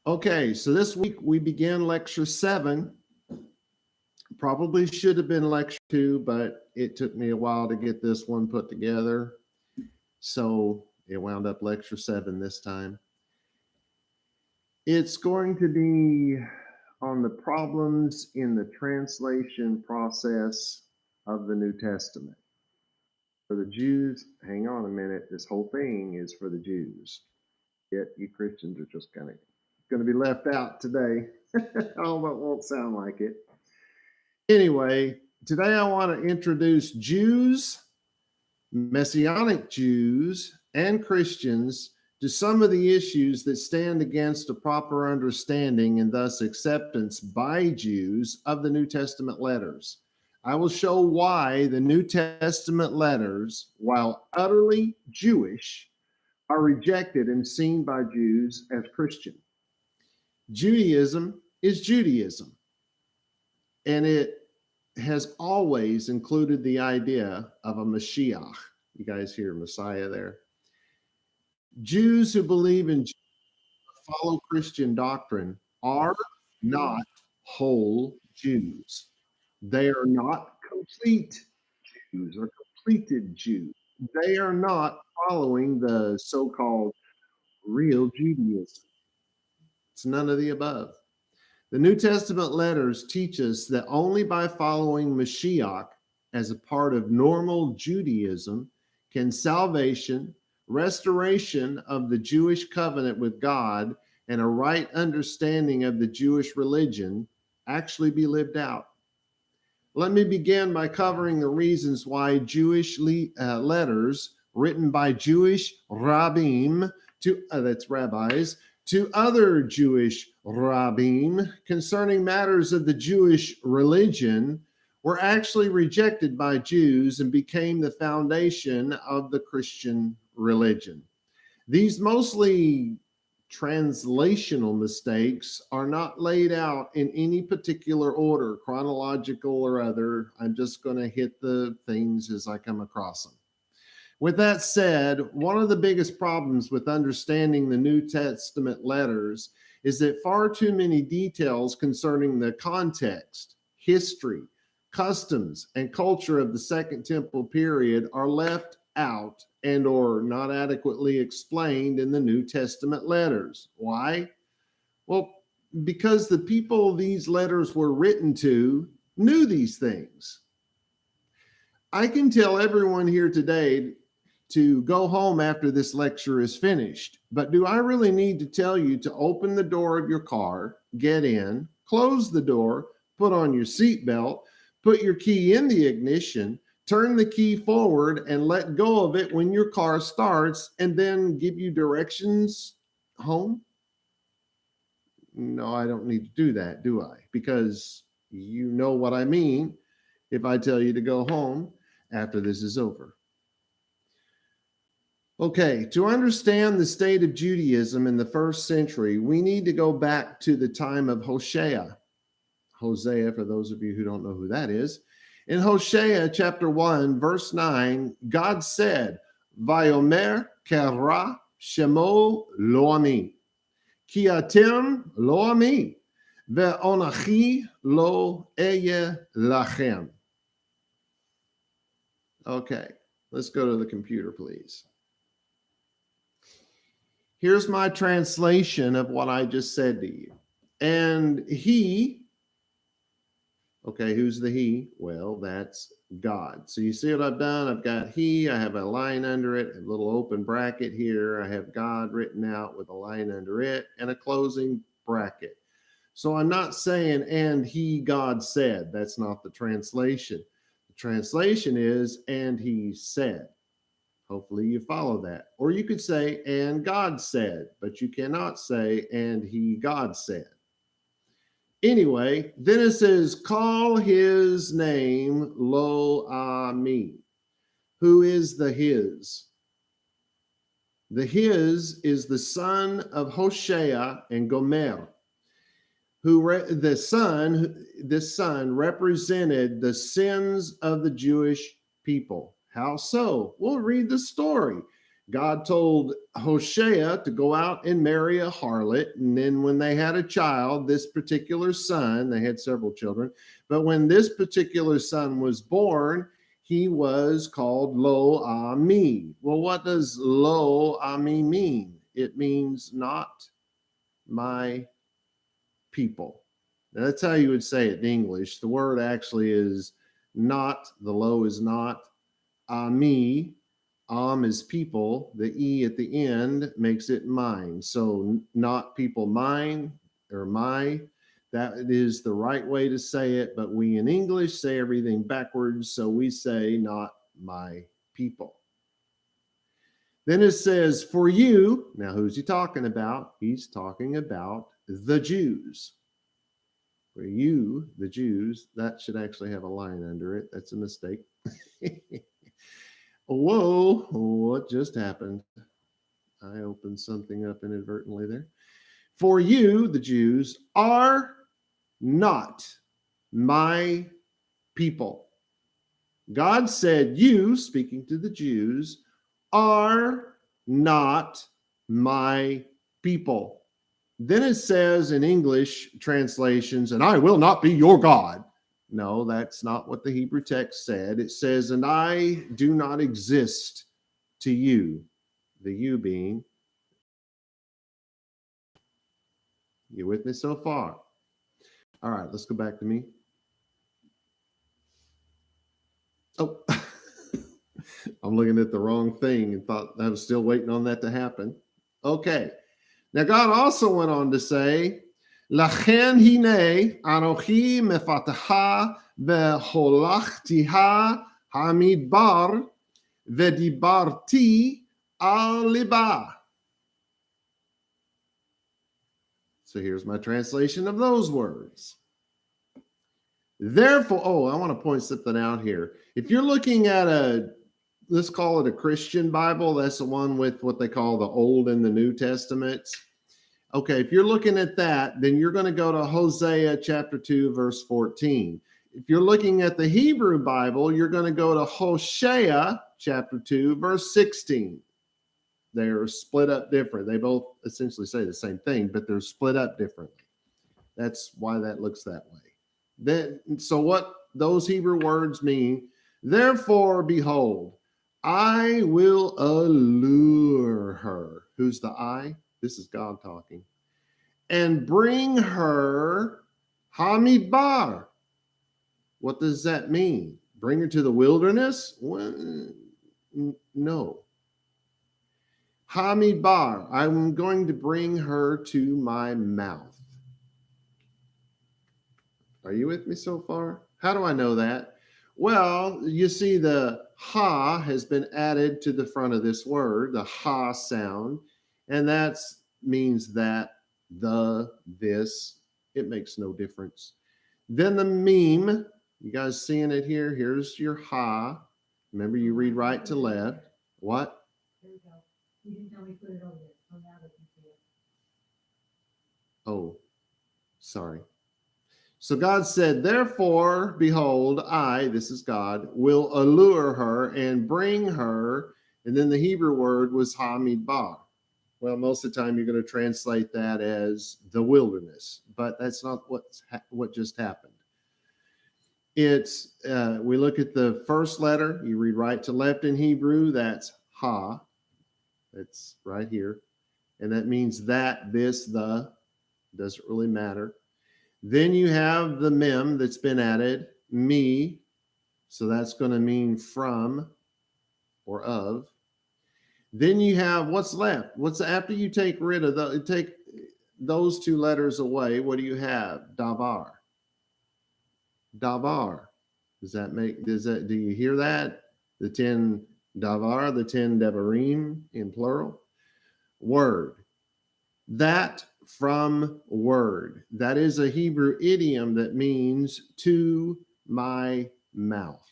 Okay, so this week we began lecture 7. Probably should have been lecture 2, but it took me a while to get this one put together. So it wound up lecture 7 this time. It's going to be on the problems in the translation process of the New Testament. For the Jews, hang on a minute, this whole thing is for the Jews. Yet you Christians are just kind of going to be left out today, although it won't sound like it. Anyway, today I want to introduce Jews, Messianic Jews, and Christians to some of the issues that stand against a proper understanding and thus acceptance by Jews of the New Testament letters. I will show why the New Testament letters, while utterly Jewish, are rejected and seen by Jews as Christian. Judaism is Judaism, and it has always included the idea of a Mashiach. You guys hear Messiah there? Jews who believe in follow Christian doctrine are not whole Jews. They are not complete Jews or completed Jews. They are not following the so-called real Judaism. It's none of the above. The New Testament letters teach us that only by following Mashiach as a part of normal Judaism can salvation, restoration of the Jewish covenant with God, and a right understanding of the Jewish religion actually be lived out. Let me begin by covering the reasons why Jewish letters written by Jewish rabbim, that's rabbis, to other Jewish rabbim concerning matters of the Jewish religion were actually rejected by Jews and became the foundation of the Christian religion. These mostly translational mistakes are not laid out in any particular order, chronological or other. I'm just going to hit the things as I come across them. With that said, one of the biggest problems with understanding the New Testament letters is that far too many details concerning the context, history, customs, and culture of the Second Temple period are left out and or not adequately explained in the New Testament letters. Why? Well, because the people these letters were written to knew these things. I can tell everyone here today to go home after this lecture is finished, but do I really need to tell you to open the door of your car, get in, close the door, put on your seatbelt, put your key in the ignition, turn the key forward and let go of it when your car starts, and then give you directions home? No, I don't need to do that, do I? Because you know what I mean if I tell you to go home after this is over. Okay, to understand the state of Judaism in the first century, we need to go back to the time of Hosea. Hosea, for those of you who don't know who that is. In Hosea chapter 1, verse 9, God said, Vayomer kera shemo lo ami, ki atem lo ami, ve'onachi lo eye lachem. Okay, let's go to the computer, please. Here's my translation of what I just said to you. And he, okay, who's the he? Well, that's God. So you see what I've done? I've got he, I have a line under it, a little open bracket here. I have God written out with a line under it and a closing bracket. So I'm not saying, and he, God said. That's not the translation. The translation is, and he said. Hopefully you follow that. Or you could say, and God said, but you cannot say, and he, God said. Anyway, then it says, call his name Lo Ami. Who is the his? The his is the son of Hoshea and Gomer, this son represented the sins of the Jewish people. How so? We'll read the story. God told Hosea to go out and marry a harlot. And then when they had a child, this particular son, they had several children, but when this particular son was born, he was called Lo Ami. Well, what does Lo Ami mean? It means not my people. Now, that's how you would say it in English. The word actually is not, the lo is not, Ami. Is people. The E at the end makes it mine. So not people mine or my. That is the right way to say it. But we in English say everything backwards. So we say not my people. Then it says, for you. Now, who's he talking about? He's talking about the Jews. For you, the Jews. That should actually have a line under it. That's a mistake. Whoa, what just happened? I opened something up inadvertently there. For you, the Jews, are not my people. God said, you, speaking to the Jews, are not my people. Then it says in English translations, and I will not be your God. No, that's not what the Hebrew text said. It says, and I do not exist to you, the you being. You with me so far? All right, let's go back to me. Oh, I'm looking at the wrong thing and thought I was still waiting on that to happen. Okay. Now, God also went on to say, Lachen hine anochi mefataha veholachtiha hamidbar vedibarti al liba. So here's my translation of those words. Therefore, I want to point something out here. If you're looking at let's call it a Christian Bible, that's the one with what they call the Old and the New Testaments. Okay, if you're looking at that, then you're going to go to Hosea chapter 2, verse 14. If you're looking at the Hebrew Bible, you're going to go to Hosea chapter 2, verse 16. They're split up different. They both essentially say the same thing, but they're split up differently. That's why that looks that way. So what those Hebrew words mean, therefore, behold, I will allure her. Who's the I? This is God talking. And bring her Hamidbar. What does that mean? Bring her to the wilderness? Well, no. Hamidbar. I'm going to bring her to my mouth. Are you with me so far? How do I know that? Well, you see the ha has been added to the front of this word, the ha sound, and that means that, the, this, it makes no difference. Then the meme, you guys seeing it here? Here's your ha. Remember, you read right to left. What? There you go. You didn't tell me to put it over there. So now they can see it. Oh, sorry. So God said, therefore, behold, I, this is God, will allure her and bring her. And then the Hebrew word was Hamidbar. Well, most of the time you're going to translate that as the wilderness, but that's not what just happened. It's, we look at the first letter, you read right to left in Hebrew, that's ha. That's right here. And that means that, this, the, doesn't really matter. Then you have the mem that's been added, me. So that's going to mean from or of. Then you have what's left. What's after you take rid of take those two letters away? What do you have? Davar. Davar. Do you hear that? The 10 davar, the 10 devarim in plural. Word. That from word. That is a Hebrew idiom that means to my mouth.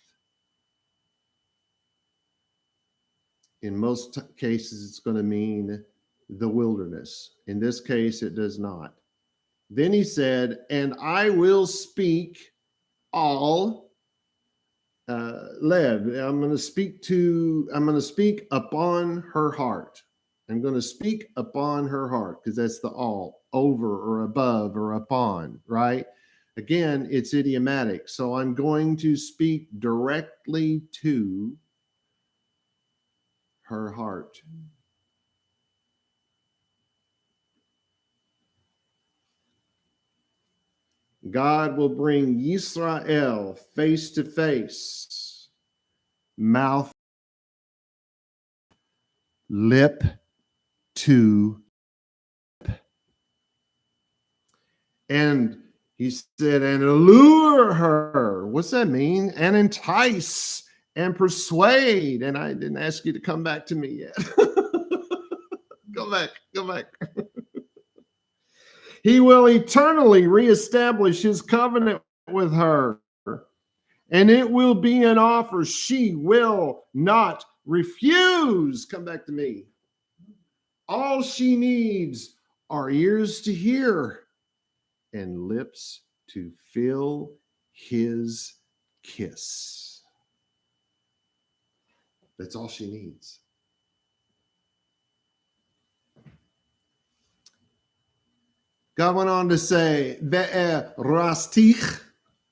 In most cases, it's going to mean the wilderness. In this case, it does not. Then he said, and I will speak all Lev, I'm going to speak upon her heart. I'm going to speak upon her heart, because that's the all, over or above or upon, right? Again, it's idiomatic. So I'm going to speak directly to her heart. God will bring Yisrael face to face, mouth, lip to. And he said, and allure her. What's that mean? And entice and persuade. And I didn't ask you to come back to me yet. Go back. He will eternally reestablish his covenant with her, and it will be an offer she will not refuse. Come back to me. All she needs are ears to hear and lips to feel his kiss. That's all she needs. God went on to say, Ve'erastich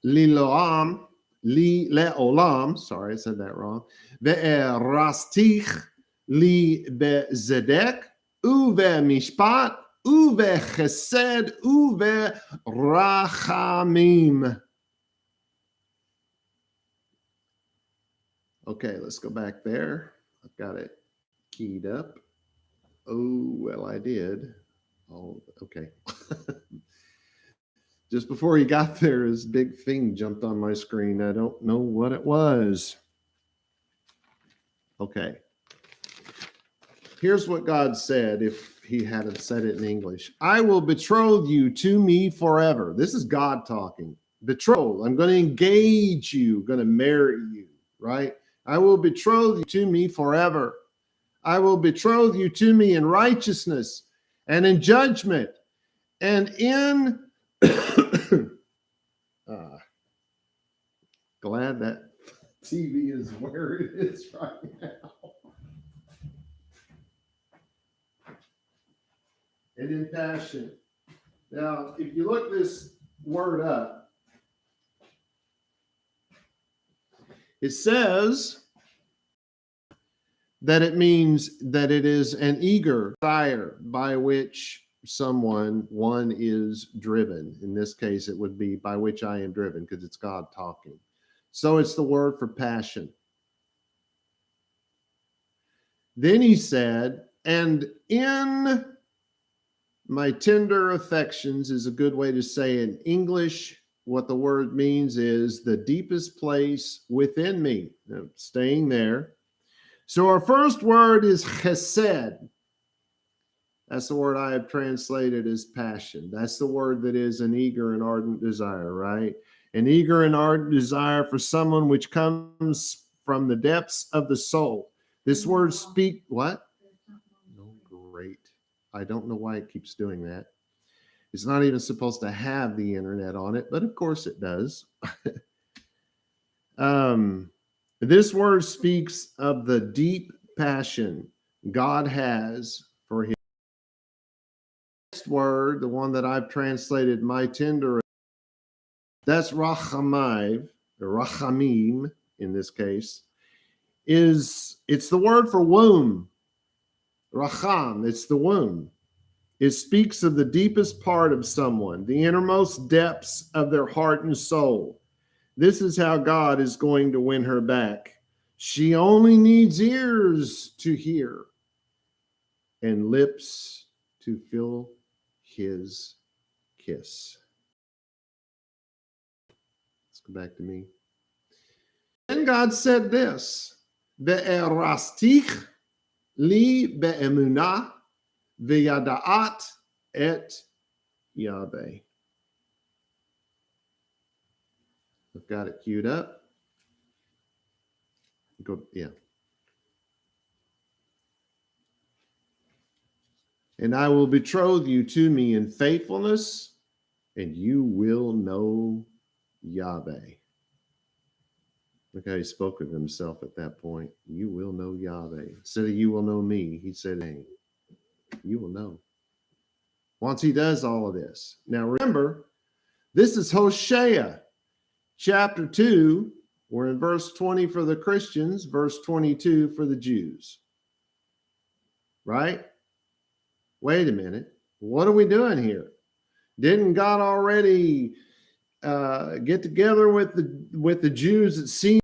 liloam, li leolam. Sorry, I said that wrong. Ve'erastich li bezedek, uve mishpat, uve chesed, uve rachamim. Okay, let's go back there. I've got it keyed up. Oh, well, I did. Oh, okay. Just before he got there, his big thing jumped on my screen. I don't know what it was. Okay. Here's what God said if he hadn't said it in English. I will betroth you to me forever. This is God talking. Betroth. I'm going to engage you, going to marry you, right? I will betroth you to me forever. I will betroth you to me in righteousness and in judgment and in glad that TV is where it is right now. And in passion. Now, if you look this word up, it says that it means that it is an eager desire by which one is driven. In this case, it would be by which I am driven, because it's God talking. So it's the word for passion. Then he said, and in my tender affections is a good way to say in English. What the word means is the deepest place within me. Now, staying there. So our first word is chesed. That's the word I have translated as passion. That's the word that is an eager and ardent desire, right? An eager and ardent desire for someone which comes from the depths of the soul. This word speak, what? Oh, great. I don't know why it keeps doing that. It's not even supposed to have the internet on it, but of course it does. This word speaks of the deep passion God has for him. Next word, the one that I've translated my tender, that's rachamim in this case, it's the word for womb. Racham, it's the womb. It speaks of the deepest part of someone, the innermost depths of their heart and soul. This is how God is going to win her back. She only needs ears to hear and lips to feel his kiss. Let's go back to me. Then God said this, Ve'erastich li be'emunah ve'yada'at et Yahweh. I've got it queued up. Go, yeah. And I will betroth you to me in faithfulness, and you will know Yahweh. Look how he spoke of himself at that point. You will know Yahweh. Instead of you will know me, he said, hey, you will know. Once he does all of this. Now remember, this is Hosea chapter 2. We're in verse 20 for the Christians, verse 22 for the Jews. Right? Wait a minute. What are we doing here? Didn't God already get together with the Jews at Sinai?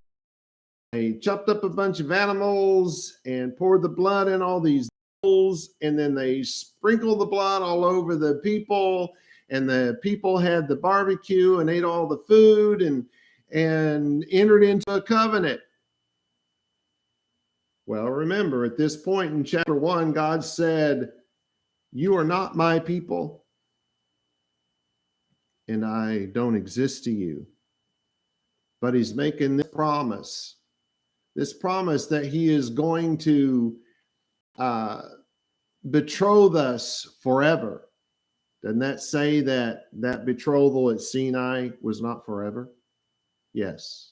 They chopped up a bunch of animals and poured the blood in all these bowls, and then they sprinkled the blood all over the people, and the people had the barbecue and ate all the food and entered into a covenant. Well, remember, at this point in chapter 1, God said, you are not my people, and I don't exist to you. But he's making this promise that he is going to betroth us forever. Doesn't that say that betrothal at Sinai was not forever? Yes.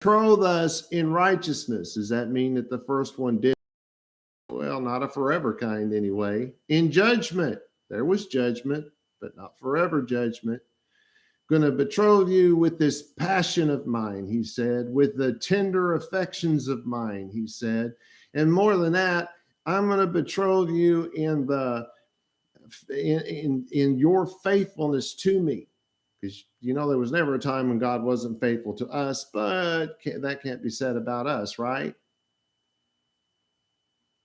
Betroth us in righteousness. Does that mean that the first one did? Well, not a forever kind anyway. In judgment, there was judgment, but not forever judgment. Going to betroth you with this passion of mine, he said, with the tender affections of mine, he said. And more than that, I'm going to betroth you in your faithfulness to me. Because, there was never a time when God wasn't faithful to us, but that can't be said about us, right?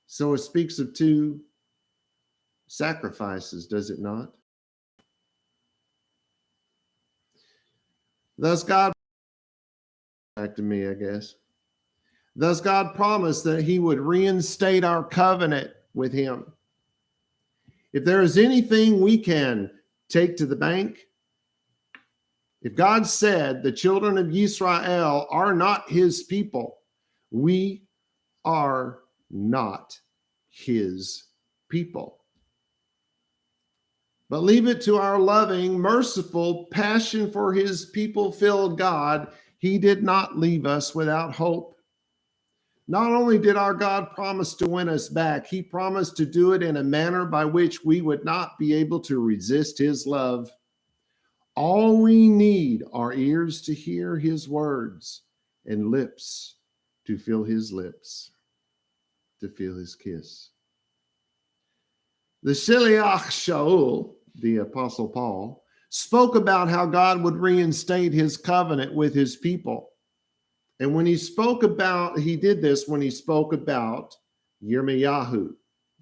So it speaks of two sacrifices, does it not? Thus God, back to me, I guess. Thus God promised that he would reinstate our covenant with him. If there is anything we can take to the bank, if God said the children of Israel are not his people, we are not his people. But leave it to our loving, merciful, passion for his people-filled God. He did not leave us without hope. Not only did our God promise to win us back, he promised to do it in a manner by which we would not be able to resist his love. All we need are ears to hear his words and lips to feel his lips, to feel his kiss. The Shiliach Shaul, the Apostle Paul, spoke about how God would reinstate his covenant with his people. And when he did this when he spoke about Yirmiyahu,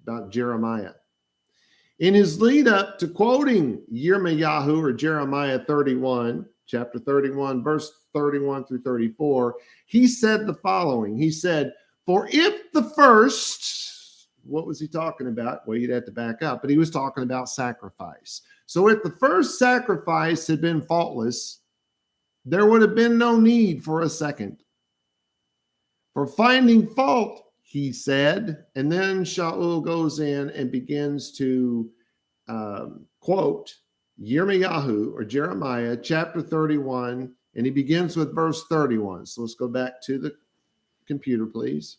about Jeremiah. In his lead up to quoting Yirmiyahu or Jeremiah 31, chapter 31, verse 31 through 34, he said the following. He said, for if the first, what was he talking about? Well, you'd have to back up, but he was talking about sacrifice. So if the first sacrifice had been faultless, there would have been no need for a second. For finding fault, he said, and then Shaul goes in and begins to quote Yirmiyahu or Jeremiah chapter 31, and he begins with verse 31. So let's go back to the computer, please.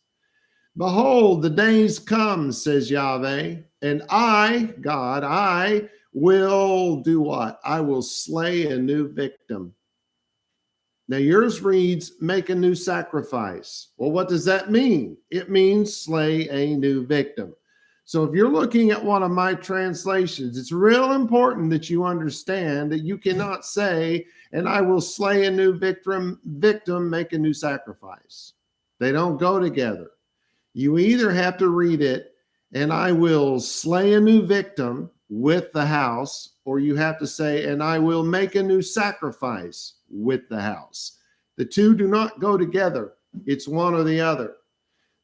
Behold, the days come, says Yahweh, and I, God, I will do what? I will slay a new victim. Now yours reads, make a new sacrifice. Well, what does that mean? It means slay a new victim. So if you're looking at one of my translations, it's real important that you understand that you cannot say, and I will slay a new victim, make a new sacrifice. They don't go together. You either have to read it, and I will slay a new victim with the house, or you have to say, and I will make a new sacrifice with the house. The two do not go together. It's one or the other.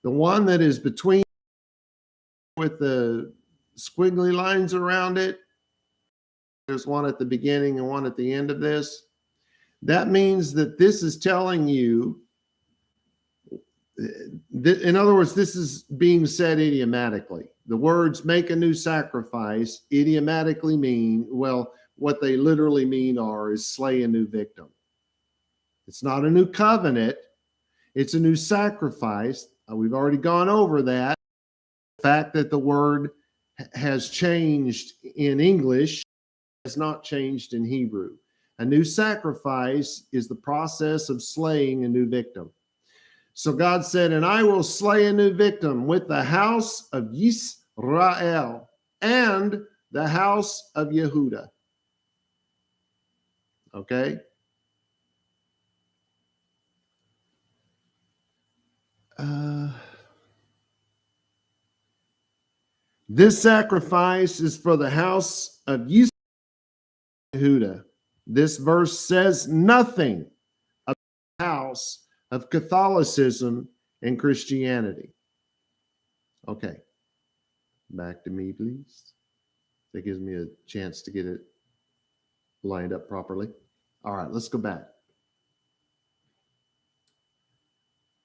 The one that is between with the squiggly lines around it, there's one at the beginning and one at the end of this. That means that this is telling you, in other words, this is being said idiomatically. The words make a new sacrifice idiomatically mean, well, what they literally mean is slay a new victim. It's not a new covenant. It's a new sacrifice. We've already gone over that. The fact that the word has changed in English has not changed in Hebrew. A new sacrifice is the process of slaying a new victim. So God said, and I will slay a new victim with the house of Yisrael and the house of Yehuda. Okay? This sacrifice is for the house of Yehuda. This verse says nothing about the house of Catholicism and Christianity. Okay. Back to me, please. That gives me a chance to get it lined up properly. All right, let's go back.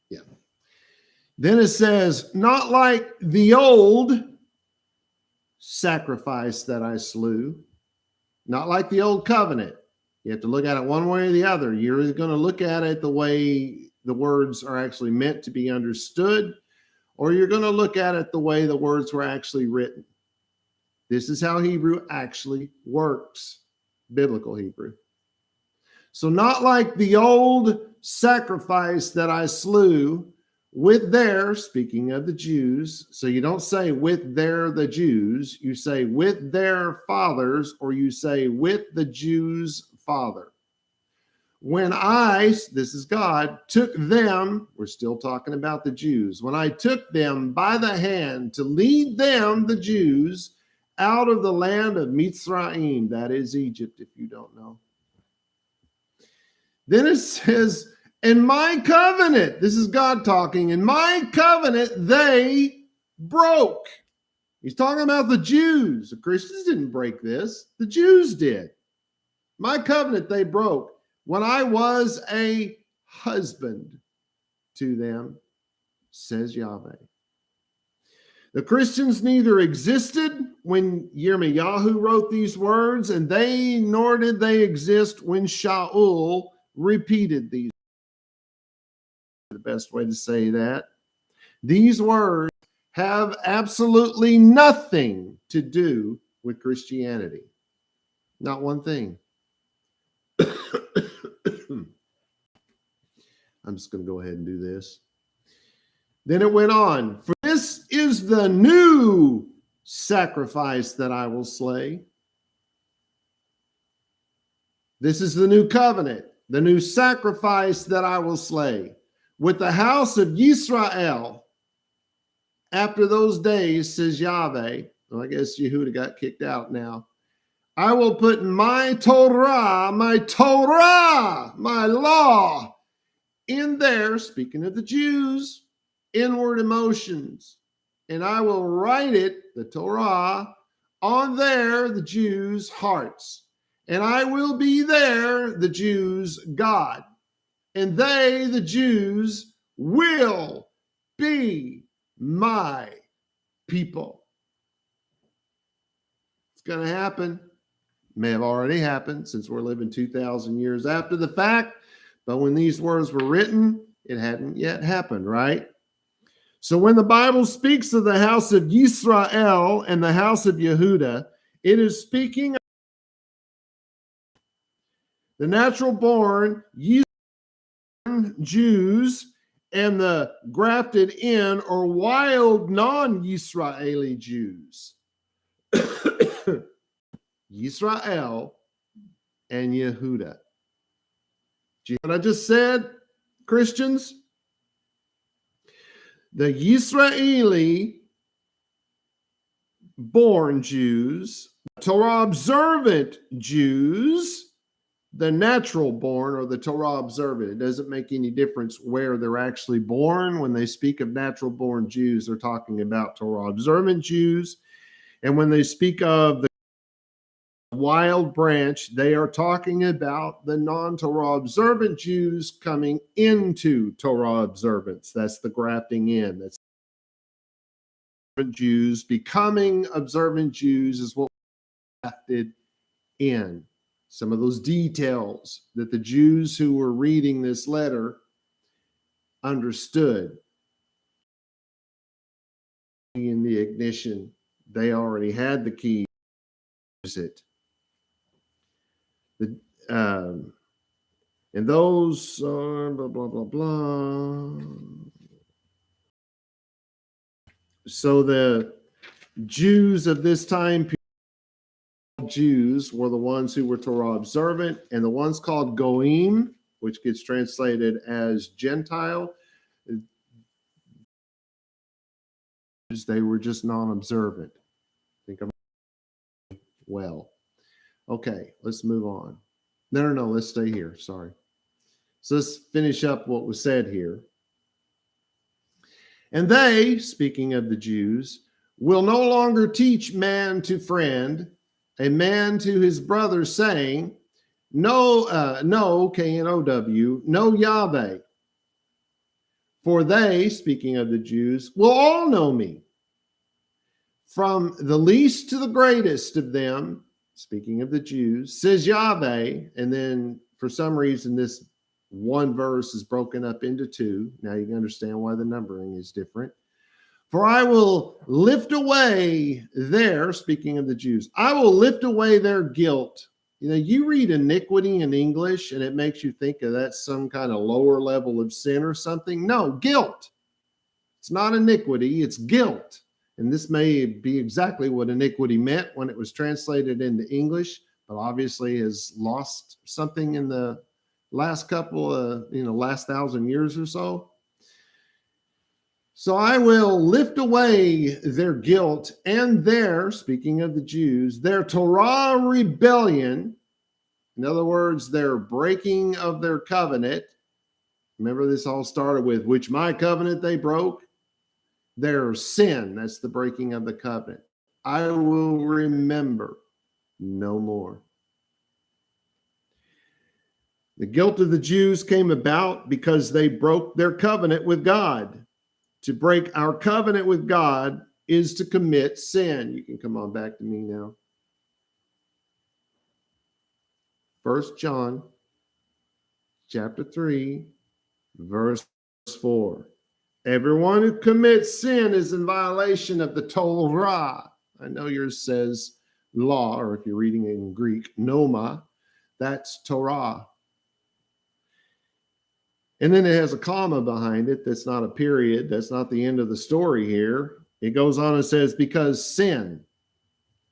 Yeah. Then it says, not like the old sacrifice that I slew, not like the old covenant. You have to look at it one way or the other. You're either going to look at it the way the words are actually meant to be understood, or you're going to look at it the way the words were actually written. This is how Hebrew actually works, biblical Hebrew. So not like the old sacrifice that I slew with their, speaking of the Jews, so you don't say with their, the Jews, you say with their fathers, or you say with the Jews' father. When I, this is God, took them, we're still talking about the Jews, when I took them by the hand to lead them, the Jews, out of the land of Mitzrayim, that is Egypt, if you don't know. Then it says, in my covenant, this is God talking, in my covenant, they broke. He's talking about the Jews. The Christians didn't break this. The Jews did. My covenant they broke when I was a husband to them, says Yahweh. The Christians neither existed when Yirmiyahu wrote these words, and nor did they exist when Shaul repeated these. The best way to say that. These words have absolutely nothing to do with Christianity. Not one thing. I'm just going to go ahead and do this. Then it went on. For this is the new sacrifice that I will slay. This is the new covenant, the new sacrifice that I will slay. With the house of Yisrael, after those days, says Yahweh, well, I guess Yehuda got kicked out now. I will put my Torah, my law, in their, speaking of the Jews, inward emotions. And I will write it, the Torah, on the Jews' hearts. And I will be the Jews' God. And they, the Jews, will be my people. It's going to happen. May have already happened since we're living 2,000 years after the fact. But when these words were written, it hadn't yet happened, right? So when the Bible speaks of the house of Yisrael and the house of Yehuda, it is speaking of the natural born Jews and the grafted in or wild non-Yisraeli Jews. Yisrael and Yehuda. Do you hear what I just said, Christians? The Yisraeli born Jews, Torah observant Jews, the natural born or the Torah observant. It doesn't make any difference where they're actually born. When they speak of natural born Jews, they're talking about Torah observant Jews. And when they speak of the wild branch, they are talking about the non-Torah observant Jews coming into Torah observance. That's the grafting in. That's Jews becoming observant Jews is what we're grafted in. some of those details that the Jews who were reading this letter understood. In the ignition, they already had the key to use it. And those are blah, blah, blah, blah. So the Jews of this time period, Jews were the ones who were Torah observant, and the ones called Goim, which gets translated as Gentile, they were just non-observant. Think I'm well. Okay, let's move on. No, let's stay here. Sorry. So let's finish up what was said here. And they, speaking of the Jews, will no longer teach man to friend, a man to his brother, saying, no, K-N-O-W, no Yahweh. For they, speaking of the Jews, will all know me. From the least to the greatest of them, speaking of the Jews, says Yahweh, and then for some reason this one verse is broken up into two. Now you can understand why the numbering is different. For I will lift away their, speaking of the Jews, I will lift away their guilt. You know, you read iniquity in English and it makes you think of that some kind of lower level of sin or something. No, guilt. It's not iniquity, it's guilt. And this may be exactly what iniquity meant when it was translated into English, but obviously has lost something in the last couple of, last 1,000 years or so. So I will lift away their guilt and their, speaking of the Jews, their Torah rebellion. In other words, their breaking of their covenant. Remember, this all started with which my covenant they broke. Their sin, that's the breaking of the covenant. I will remember no more. The guilt of the Jews came about because they broke their covenant with God. To break our covenant with God is to commit sin. You can come on back to me now. 1 John chapter 3, verse 4. Everyone who commits sin is in violation of the Torah. I know yours says law, or if you're reading in Greek, noma. That's Torah. And then it has a comma behind it. That's not a period. That's not the end of the story here. It goes on and says, because sin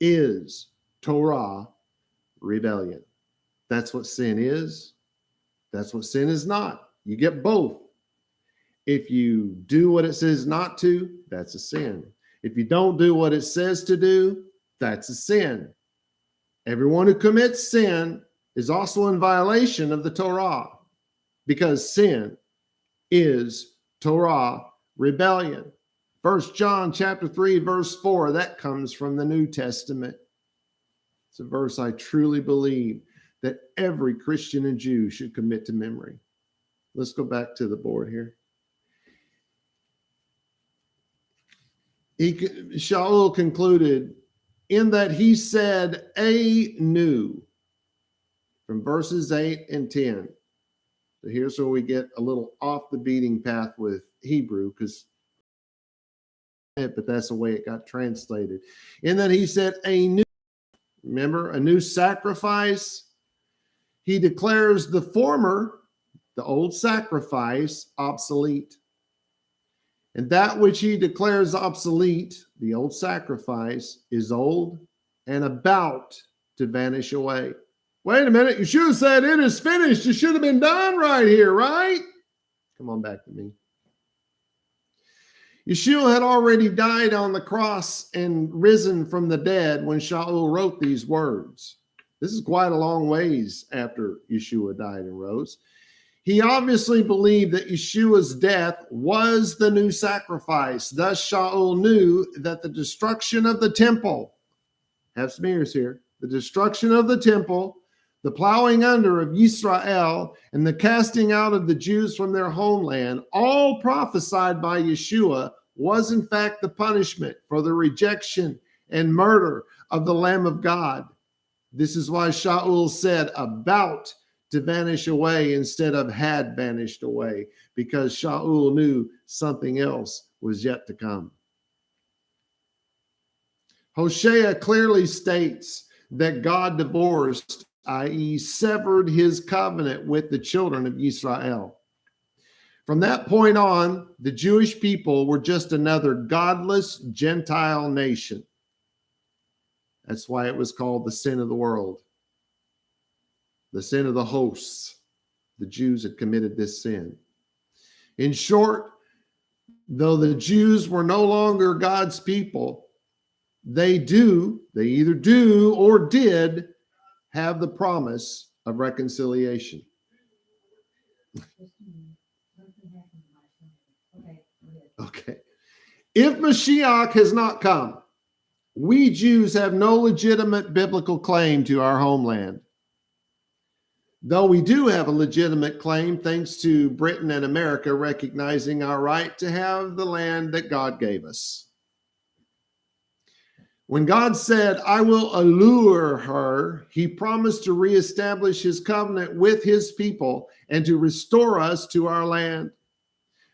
is Torah rebellion. That's what sin is. That's what sin is not. You get both. If you do what it says not to, that's a sin. If you don't do what it says to do, that's a sin. Everyone who commits sin is also in violation of the Torah, because sin is Torah rebellion. 1 John chapter 3, verse 4, that comes from the New Testament. It's a verse I truly believe that every Christian and Jew should commit to memory. Let's go back to the board here. Shaul concluded in that he said anew from verses 8 and 10. So here's where we get a little off the beating path with Hebrew, but that's the way it got translated. In that he said anew, remember, a new sacrifice. He declares the former, the old sacrifice, obsolete. And that which he declares obsolete, the old sacrifice, is old and about to vanish away. Wait a minute, Yeshua said it is finished. It should have been done right here, right? Come on back to me. Yeshua had already died on the cross and risen from the dead when Shaul wrote these words. This is quite a long ways after Yeshua died and rose. He obviously believed that Yeshua's death was the new sacrifice. Thus, Shaul knew that the destruction of the temple, have some ears here, the destruction of the temple, the plowing under of Israel, and the casting out of the Jews from their homeland, all prophesied by Yeshua, was in fact the punishment for the rejection and murder of the Lamb of God. This is why Shaul said about to vanish away instead of had vanished away, because Shaul knew something else was yet to come. Hosea clearly states that God divorced, i.e., severed his covenant with the children of Israel. From that point on, the Jewish people were just another godless Gentile nation. That's why it was called the sin of the world, the sin of the hosts. The Jews had committed this sin. In short, though the Jews were no longer God's people, they either do or did have the promise of reconciliation. Okay. If Mashiach has not come, we Jews have no legitimate biblical claim to our homeland. Though we do have a legitimate claim thanks to Britain and America recognizing our right to have the land that God gave us. When God said, I will allure her, he promised to reestablish his covenant with his people and to restore us to our land.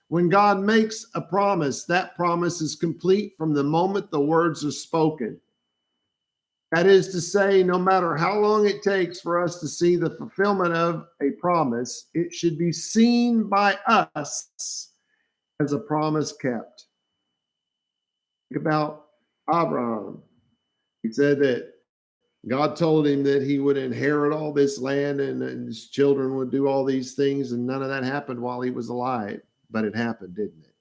When God makes a promise, that promise is complete from the moment the words are spoken. That is to say, no matter how long it takes for us to see the fulfillment of a promise, it should be seen by us as a promise kept. Think about Abraham. He said that God told him that he would inherit all this land and his children would do all these things, and none of that happened while he was alive, but it happened, didn't it?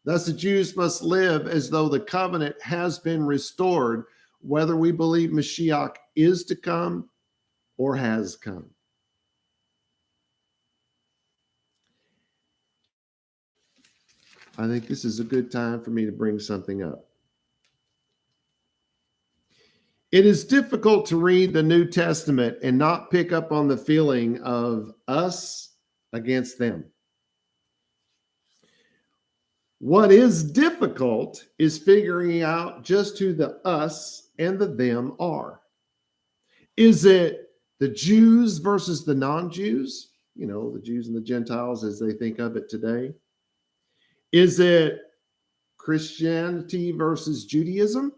Thus, the Jews must live as though the covenant has been restored, whether we believe Mashiach is to come or has come. I think this is a good time for me to bring something up. It is difficult to read the New Testament and not pick up on the feeling of us against them. What is difficult is figuring out just who the us and the them are. Is it the Jews versus the non-Jews? You know, the Jews and the Gentiles as they think of it today. Is it Christianity versus Judaism?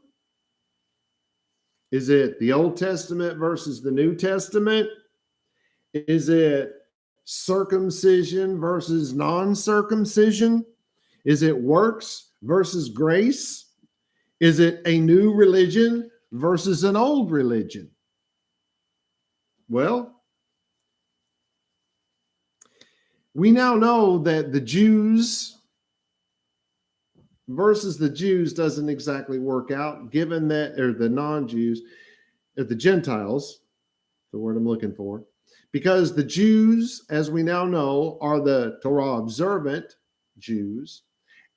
Is it the Old Testament versus the New Testament? Is it circumcision versus non-circumcision? Is it works versus grace? Is it a new religion versus an old religion? Well, we now know that the Jews versus the Jews doesn't exactly work out, given that, or the non-Jews, or the Gentiles, the word I'm looking for, because the Jews, as we now know, are the Torah observant Jews,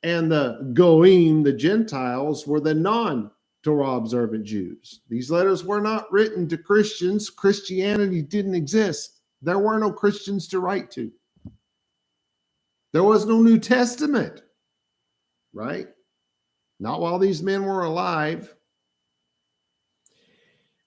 and the Goim, the Gentiles, were the non-Torah observant Jews. These letters were not written to Christians. Christianity didn't exist. There were no Christians to write to. There was no New Testament. Right? Not while these men were alive.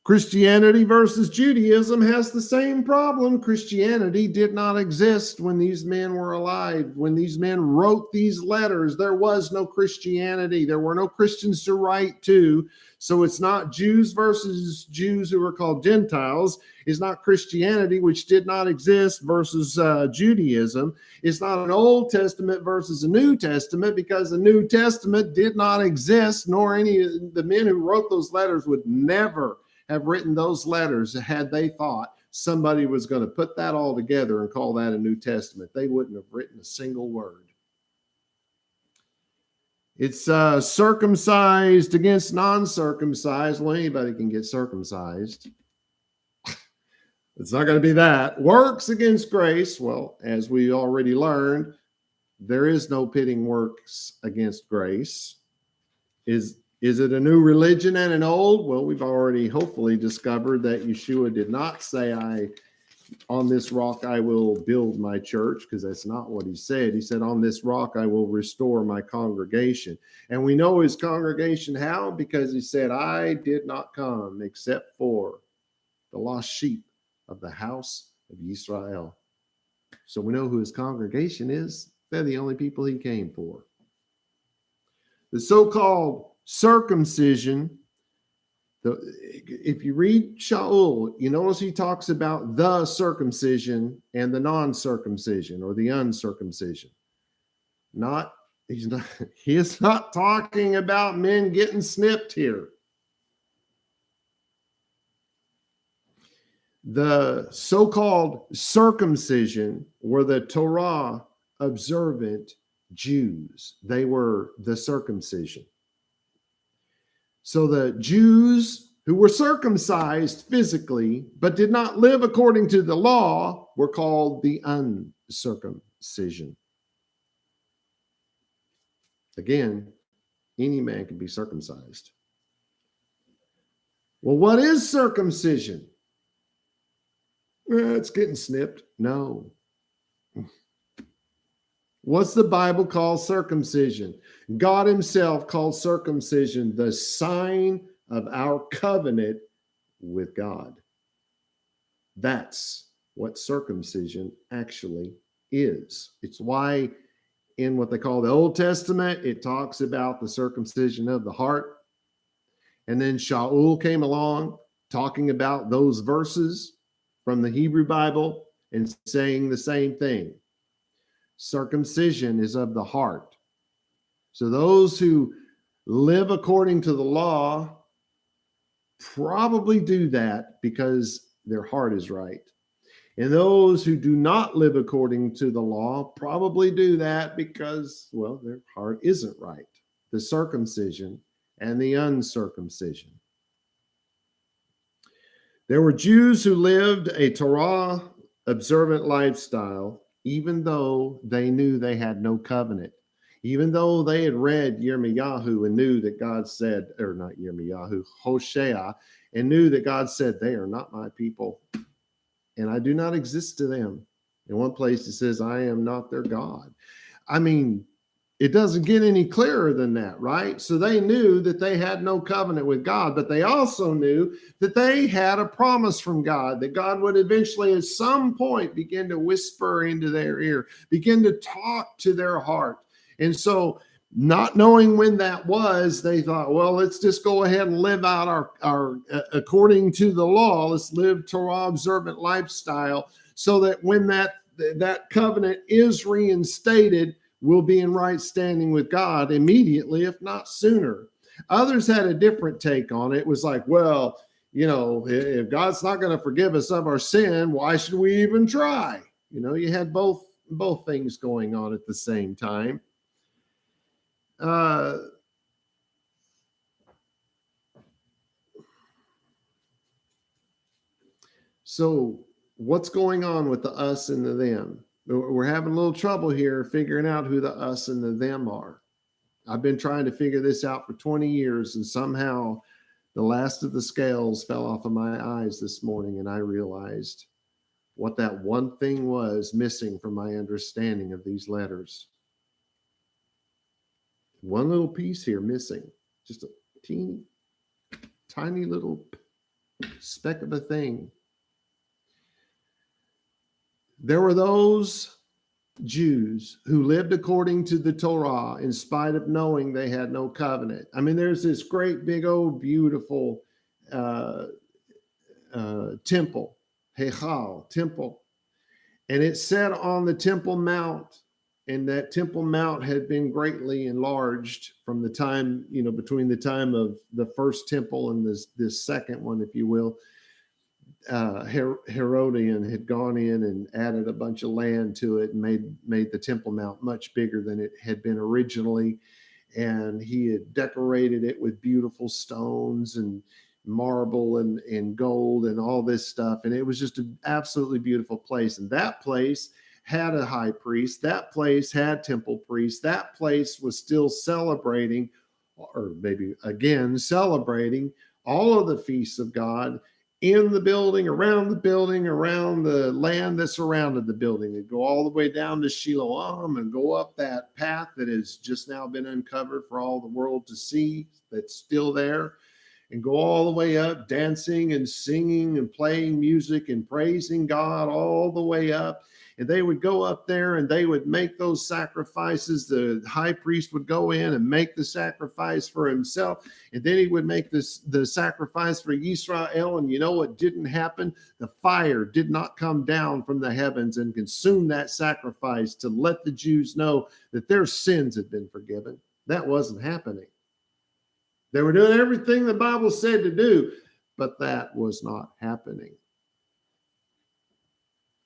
Christianity versus Judaism has the same problem. Christianity did not exist when these men were alive. When these men wrote these letters, there was no Christianity. There were no Christians to write to. So it's not Jews versus Jews who were called Gentiles. It's not Christianity, which did not exist, versus Judaism. It's not an Old Testament versus a New Testament, because the New Testament did not exist, nor any of the men who wrote those letters would never have written those letters had they thought somebody was going to put that all together and call that a New Testament. They wouldn't have written a single word. It's circumcised against non-circumcised. Well, anybody can get circumcised. It's not going to be that. Works against grace. Well, as we already learned, there is no pitting works against grace. Is it a new religion and an old? Well, we've already hopefully discovered that Yeshua did not say, on this rock I will build my church, because that's not what he said. He said, on this rock I will restore my congregation. And we know his congregation how? Because he said, I did not come except for the lost sheep of the house of Israel. So we know who his congregation is. They're the only people he came for. The so-called circumcision, if you read Shaul, you notice he talks about the circumcision and the non-circumcision or the uncircumcision. He is not talking about men getting snipped here. The so-called circumcision were the Torah observant Jews. They were the circumcision. So the Jews who were circumcised physically but did not live according to the law were called the uncircumcision. Again, any man can be circumcised. Well, what is circumcision? It's getting snipped. No. What's the Bible call circumcision? God himself called circumcision the sign of our covenant with God. That's what circumcision actually is. It's why in what they call the Old Testament, it talks about the circumcision of the heart. And then Shaul came along talking about those verses from the Hebrew Bible and saying the same thing. Circumcision is of the heart. So those who live according to the law probably do that because their heart is right. And those who do not live according to the law probably do that because, well, their heart isn't right. The circumcision and the uncircumcision. There were Jews who lived a Torah observant lifestyle, even though they knew they had no covenant, even though they had read Yirmiyahu and knew that God said, or not Yirmiyahu, Hosea, and knew that God said, they are not my people, and I do not exist to them. In one place it says, I am not their God. I mean, it doesn't get any clearer than that, right? So they knew that they had no covenant with God, but they also knew that they had a promise from God, that God would eventually at some point begin to whisper into their ear, begin to talk to their heart. And so not knowing when that was, they thought, well, let's just go ahead and live out our according to the law. Let's live Torah observant lifestyle so that when that covenant is reinstated, we'll be in right standing with God immediately, if not sooner. Others had a different take on it. It was like, well, you know, if God's not going to forgive us of our sin, why should we even try? You know, you had both things going on at the same time. So what's going on with the us and the them? We're having a little trouble here figuring out who the us and the them are. I've been trying to figure this out for 20 years, and somehow the last of the scales fell off of my eyes this morning, and I realized what that one thing was missing from my understanding of these letters. One little piece here missing, just a teeny, tiny little speck of a thing. There were those Jews who lived according to the Torah in spite of knowing they had no covenant. I mean, there's this great big old beautiful temple, Heichal, temple. And it sat on the Temple Mount, and that Temple Mount had been greatly enlarged from the time, you know, between the time of the first temple and this second one, if you will. Herodian had gone in and added a bunch of land to it and made the Temple Mount much bigger than it had been originally. And he had decorated it with beautiful stones and marble and gold and all this stuff. And it was just an absolutely beautiful place. And that place had a high priest. That place had temple priests. That place was still celebrating, or maybe again celebrating, all of the feasts of God in the building, around the land that surrounded the building. They'd go all the way down to Shiloam and go up that path that has just now been uncovered for all the world to see, that's still there. and go all the way up, dancing and singing and playing music and praising God all the way up. And they would go up there and they would make those sacrifices. The high priest would go in and make the sacrifice for himself. And then he would make the sacrifice for Israel. And you know what didn't happen? The fire did not come down from the heavens and consume that sacrifice to let the Jews know that their sins had been forgiven. That wasn't happening. They were doing everything the Bible said to do, but that was not happening.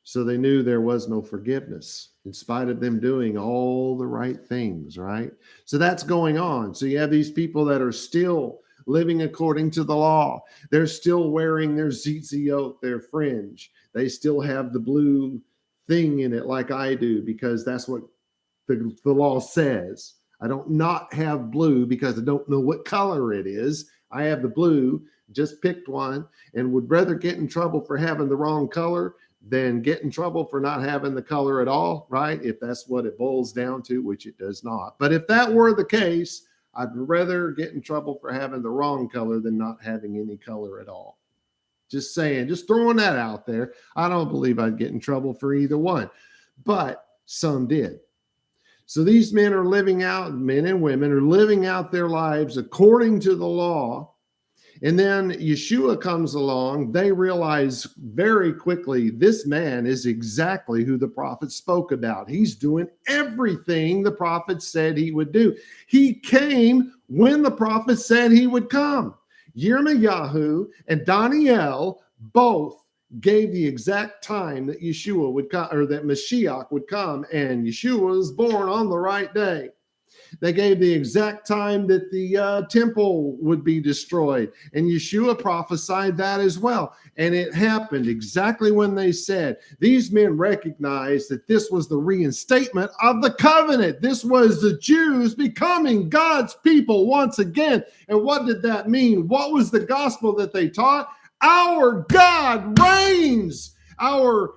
So they knew there was no forgiveness in spite of them doing all the right things, right? So that's going on. So you have these people that are still living according to the law. They're still wearing their tzitzit, their fringe. They still have the blue thing in it like I do because that's what the law says. I don't not have blue because I don't know what color it is. I have the blue, just picked one, and would rather get in trouble for having the wrong color than get in trouble for not having the color at all, right? If that's what it boils down to, which it does not. But if that were the case, I'd rather get in trouble for having the wrong color than not having any color at all. Just saying, just throwing that out there. I don't believe I'd get in trouble for either one, but some did. So these men are living out, men and women are living out their lives according to the law. And then Yeshua comes along. They realize very quickly this man is exactly who the prophet spoke about. He's doing everything the prophet said he would do. He came when the prophet said he would come. Yirmiyahu and Daniel both gave the exact time that Yeshua would come, or that Mashiach would come, and Yeshua was born on the right day. They gave the exact time that the temple would be destroyed, and Yeshua prophesied that as well. And it happened exactly when they said. These men recognized that this was the reinstatement of the covenant. This was the Jews becoming God's people once again. And what did that mean? What was the gospel that they taught? Our God reigns. Our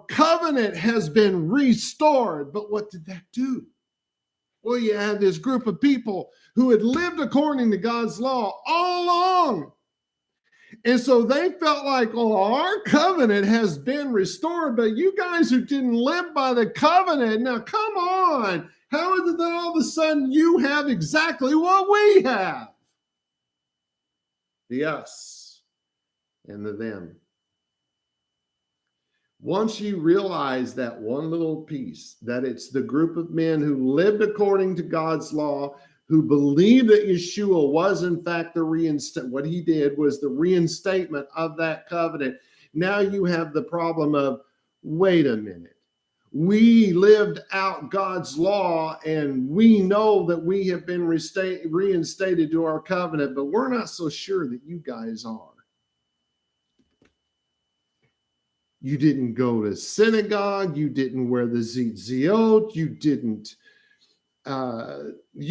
covenant has been restored. But what did that do? Well, you had this group of people who had lived according to God's law all along. And so they felt like, oh, our covenant has been restored, but you guys who didn't live by the covenant, now come on. How is it that all of a sudden you have exactly what we have? The us and the them. Once you realize that one little piece, that it's the group of men who lived according to God's law, who believed that Yeshua was in fact what he did was the reinstatement of that covenant. Now you have the problem of, wait a minute. We lived out God's law and we know that we have been reinstated to our covenant, but we're not so sure that you guys are. You didn't go to synagogue. You didn't wear the tzitzit. You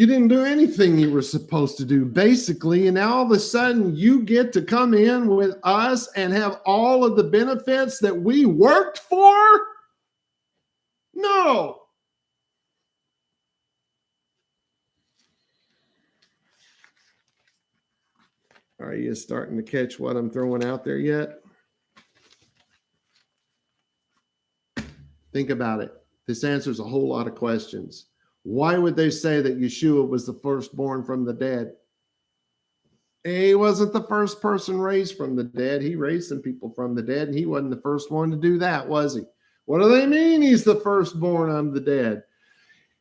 didn't do anything you were supposed to do, basically. And now all of a sudden you get to come in with us and have all of the benefits that we worked for? No. Are you starting to catch what I'm throwing out there yet? Think about it. This answers a whole lot of questions. Why would they say that Yeshua was the firstborn from the dead? He wasn't the first person raised from the dead. He raised some people from the dead, and he wasn't the first one to do that, was he? What do they mean he's the firstborn of the dead?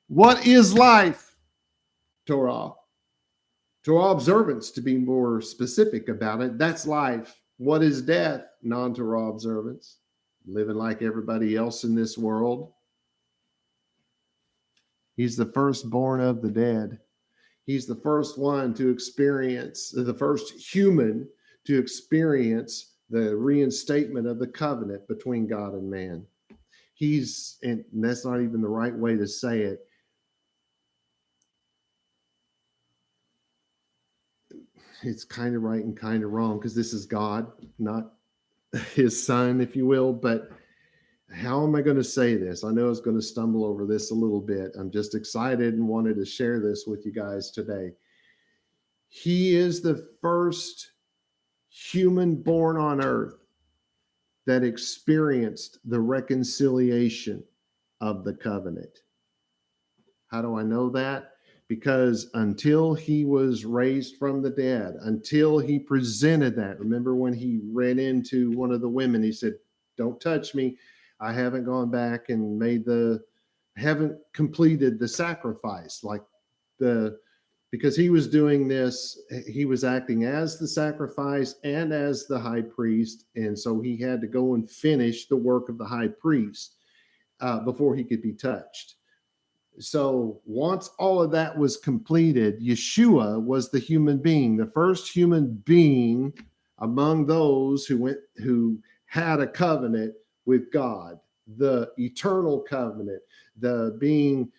What is life? Torah. Torah observance, to be more specific about it. That's life. What is death? Non-Torah observance. Living like everybody else in this world. He's the firstborn of the dead. He's the first one to experience, the first human to experience the reinstatement of the covenant between God and man. And that's not even the right way to say it. It's kind of right and kind of wrong because this is God, not his son, if you will. But how am I going to say this? I know I was going to stumble over this a little bit. I'm just excited and wanted to share this with you guys today. He is the first human born on earth that experienced the reconciliation of the covenant. How do I know that? Because until he was raised from the dead, until he presented that, remember when he ran into one of the women, he said, "Don't touch me. I haven't gone back and haven't completed the sacrifice." Because he was doing this, he was acting as the sacrifice and as the high priest. And so he had to go and finish the work of the high priest before he could be touched. So once all of that was completed, Yeshua was the human being, the first human being among those who had a covenant with God, the eternal covenant, the being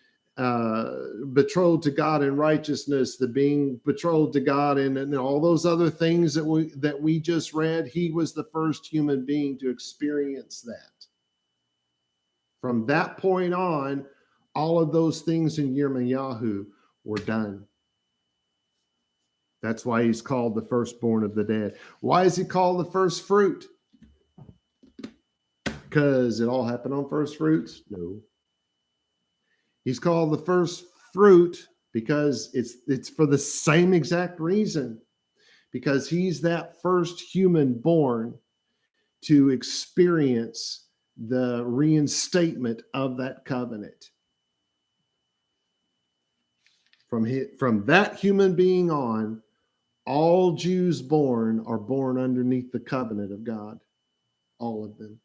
betrothed to God in righteousness, the being betrothed to God, and all those other things that we just read. He was the first human being to experience that. From that point on, all of those things in Yirmiyahu were done. That's why he's called the firstborn of the dead. Why is he called the first fruit? Because it all happened on first fruits? No. He's called the first fruit because it's for the same exact reason. Because he's that first human born to experience the reinstatement of that covenant. From that human being on, all Jews born are born underneath the covenant of God. All of them.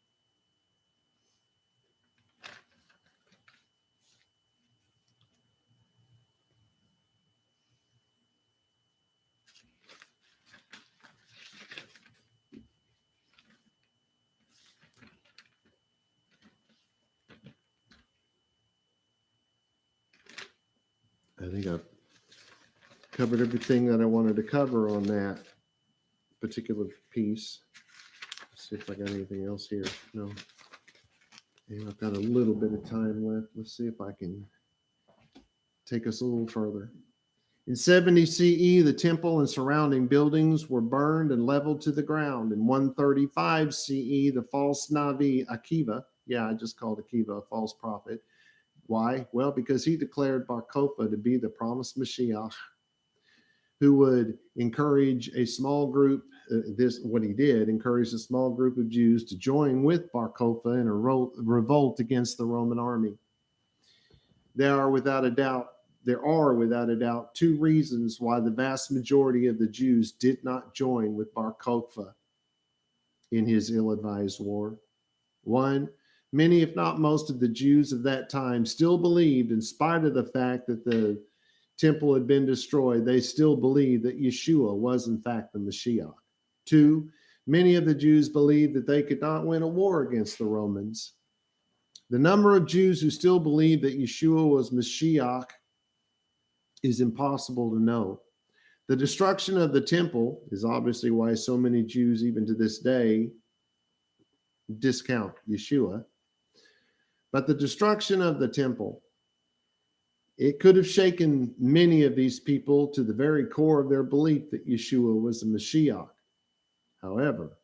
I think I've covered everything that I wanted to cover on that particular piece. Let's see if I got anything else here. No. And I've got a little bit of time left. Let's see if I can take us a little further. In 70 CE, the temple and surrounding buildings were burned and leveled to the ground. In 135 CE, the false Navi Akiva, I just called Akiva a false prophet. Why? Well, because he declared Bar Kokhba to be the promised Mashiach, who would encourage a small group, encourage a small group of Jews to join with Bar Kokhba in a revolt against the Roman army. There are without a doubt two reasons why the vast majority of the Jews did not join with Bar Kokhba in his ill-advised war. One, many, if not most, of the Jews of that time still believed, in spite of the fact that the temple had been destroyed, they still believed that Yeshua was in fact the Mashiach. Two, many of the Jews believed that they could not win a war against the Romans. The number of Jews who still believed that Yeshua was Mashiach is impossible to know. The destruction of the temple is obviously why so many Jews, even to this day, discount Yeshua. But the destruction of the temple, it could have shaken many of these people to the very core of their belief that Yeshua was the Mashiach. However,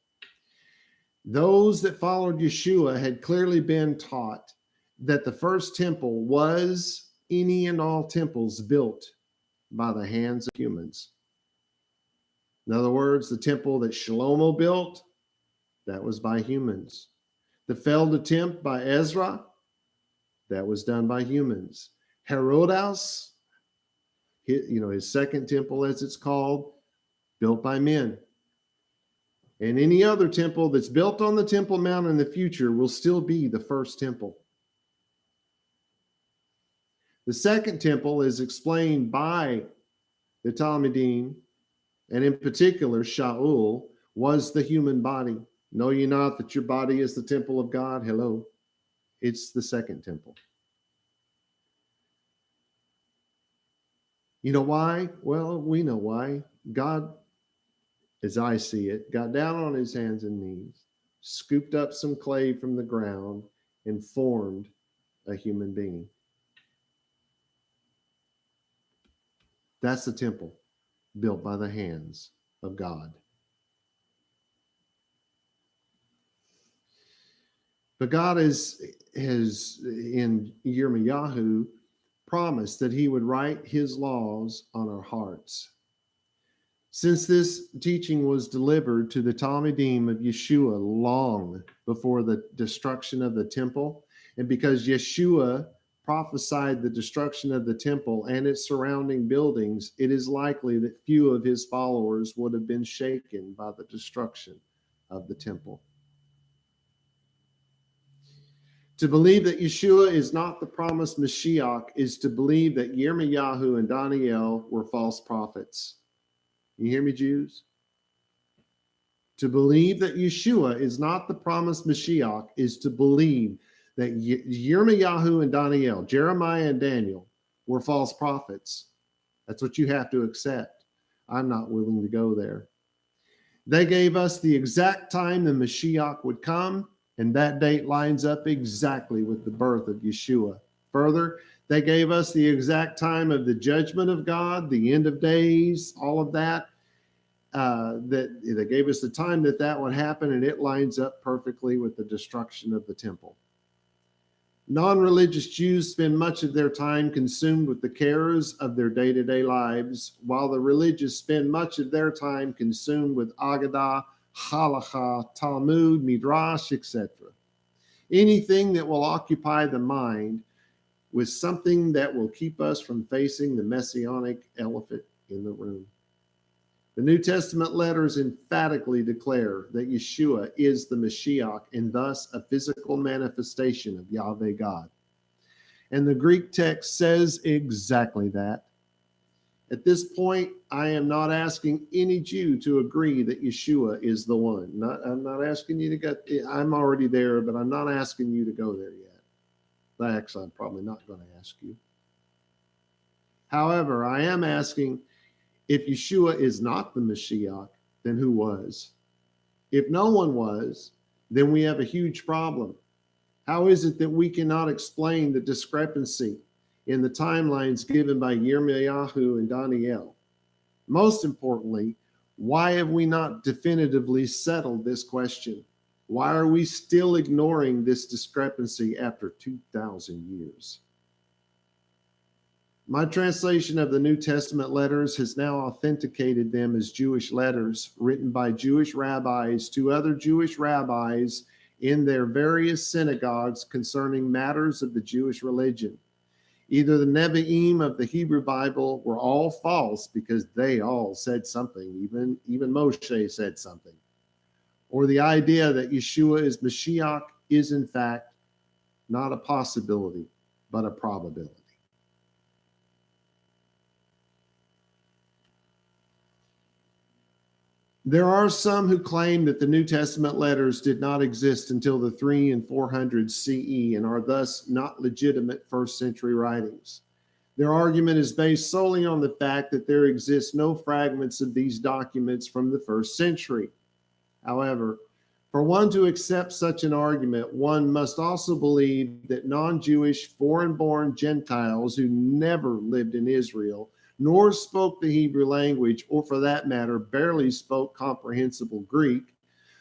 those that followed Yeshua had clearly been taught that the first temple was any and all temples built by the hands of humans. In other words, the temple that Shlomo built, that was by humans. The failed attempt by Ezra, that was done by humans. Herodas, his second temple, as it's called, built by men. And any other temple that's built on the Temple Mount in the future will still be the first temple. The second temple is explained by the Talmudim, and in particular, Shaul was the human body. Know ye not that your body is the temple of God? Hello. It's the second temple. You know why? Well, we know why. God, as I see it, got down on his hands and knees, scooped up some clay from the ground, and formed a human being. That's the temple. built by the hands of God. But God has in Yirmiyahu promised that he would write his laws on our hearts. Since this teaching was delivered to the Talmudim of Yeshua long before the destruction of the temple, and because Yeshua prophesied the destruction of the temple and its surrounding buildings, it is likely that few of his followers would have been shaken by the destruction of the temple. To believe that Yeshua is not the promised Mashiach is to believe that Yirmiyahu and Daniel were false prophets. You hear me, Jews? To believe that Yeshua is not the promised Mashiach is to believe that Yirmiyahu and Daniel, Jeremiah and Daniel, were false prophets. That's what you have to accept. I'm not willing to go there. They gave us the exact time the Mashiach would come, and that date lines up exactly with the birth of Yeshua. Further, they gave us the exact time of the judgment of God, the end of days, all of that. That they gave us the time that would happen, and it lines up perfectly with the destruction of the temple. Non-religious Jews spend much of their time consumed with the cares of their day-to-day lives, while the religious spend much of their time consumed with Agadah, Halacha, Talmud, Midrash, etc. Anything that will occupy the mind with something that will keep us from facing the messianic elephant in the room. The New Testament letters emphatically declare that Yeshua is the Mashiach and thus a physical manifestation of Yahweh God. And the Greek text says exactly that. At this point, I am not asking any Jew to agree that Yeshua is the one. I'm not asking you to get, I'm already there, but I'm not asking you to go there yet. Actually, I'm probably not going to ask you. However, I am asking, if Yeshua is not the Mashiach, then who was? If no one was, then we have a huge problem. How is it that we cannot explain the discrepancy in the timelines given by Yirmiyahu and Daniel? Most importantly, why have we not definitively settled this question? Why are we still ignoring this discrepancy after 2,000 years? My translation of the New Testament letters has now authenticated them as Jewish letters written by Jewish rabbis to other Jewish rabbis in their various synagogues concerning matters of the Jewish religion. Either the Nevi'im of the Hebrew Bible were all false because they all said something, even Moshe said something, or the idea that Yeshua is Mashiach is in fact not a possibility, but a probability. There are some who claim that the New Testament letters did not exist until the 300 and 400 CE and are thus not legitimate first century writings. Their argument is based solely on the fact that there exist no fragments of these documents from the first century. However, for one to accept such an argument, one must also believe that non-Jewish, foreign-born Gentiles who never lived in Israel nor spoke the Hebrew language, or for that matter, barely spoke comprehensible Greek,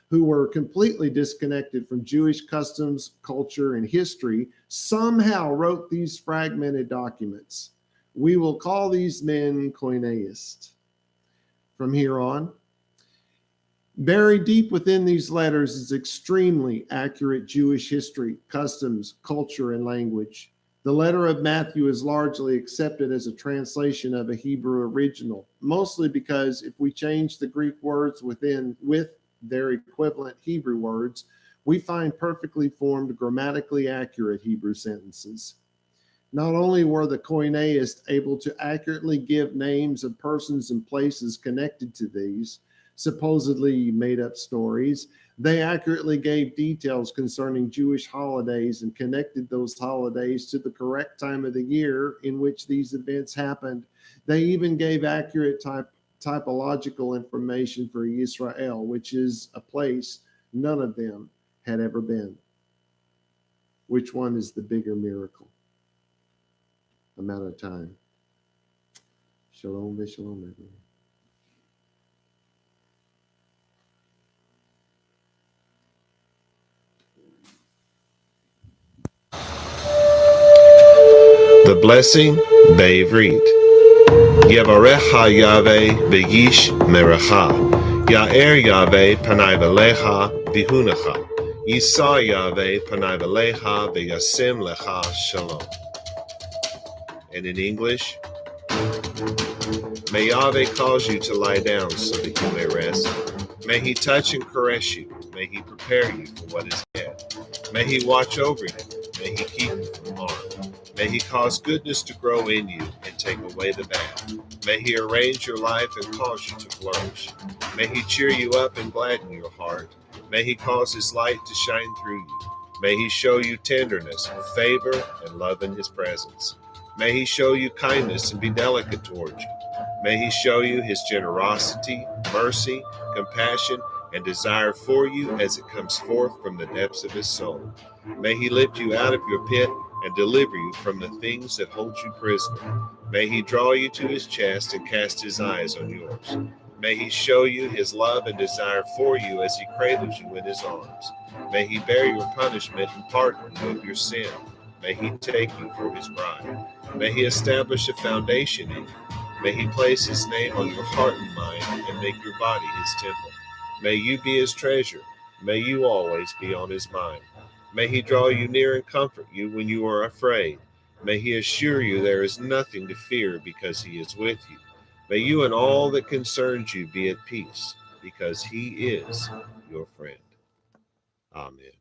who were completely disconnected from Jewish customs, culture, and history, somehow wrote these fragmented documents. We will call these men koineists. From here on, buried deep within these letters is extremely accurate Jewish history, customs, culture, and language. The letter of Matthew is largely accepted as a translation of a Hebrew original, mostly because if we change the Greek words with their equivalent Hebrew words, we find perfectly formed, grammatically accurate Hebrew sentences. Not only were the koineists able to accurately give names of persons and places connected to these supposedly made-up stories, they accurately gave details concerning Jewish holidays and connected those holidays to the correct time of the year in which these events happened. They even gave accurate typological information for Israel, which is a place none of them had ever been. Which one is the bigger miracle? I'm out of time. Shalom, shalom, everyone. blessing בעברית. יברך יהוה ויש מרך. יאר יהוה פניו אליך ויהונך. יישא יהוה פניו אליך וישם לך shalom. And in English, may Yahweh cause you to lie down so that you may rest. May he touch and caress you. May he prepare you for what is ahead. May he watch over you. May he keep you from harm. May he cause goodness to grow in you and take away the bad. May he arrange your life and cause you to flourish. May he cheer you up and gladden your heart. May he cause his light to shine through you. May he show you tenderness, favor, and love in his presence. May he show you kindness and be delicate towards you. May he show you his generosity, mercy, compassion, and desire for you as it comes forth from the depths of his soul. May he lift you out of your pit and deliver you from the things that hold you prisoner. May he draw you to his chest and cast his eyes on yours. May he show you his love and desire for you as he cradles you in his arms. May he bear your punishment and pardon you of your sin. May he take you for his bride. May he establish a foundation in you. May he place his name on your heart and mind and make your body his temple. May you be his treasure. May you always be on his mind. May he draw you near and comfort you when you are afraid. May he assure you there is nothing to fear because he is with you. May you and all that concerns you be at peace because he is your friend. Amen.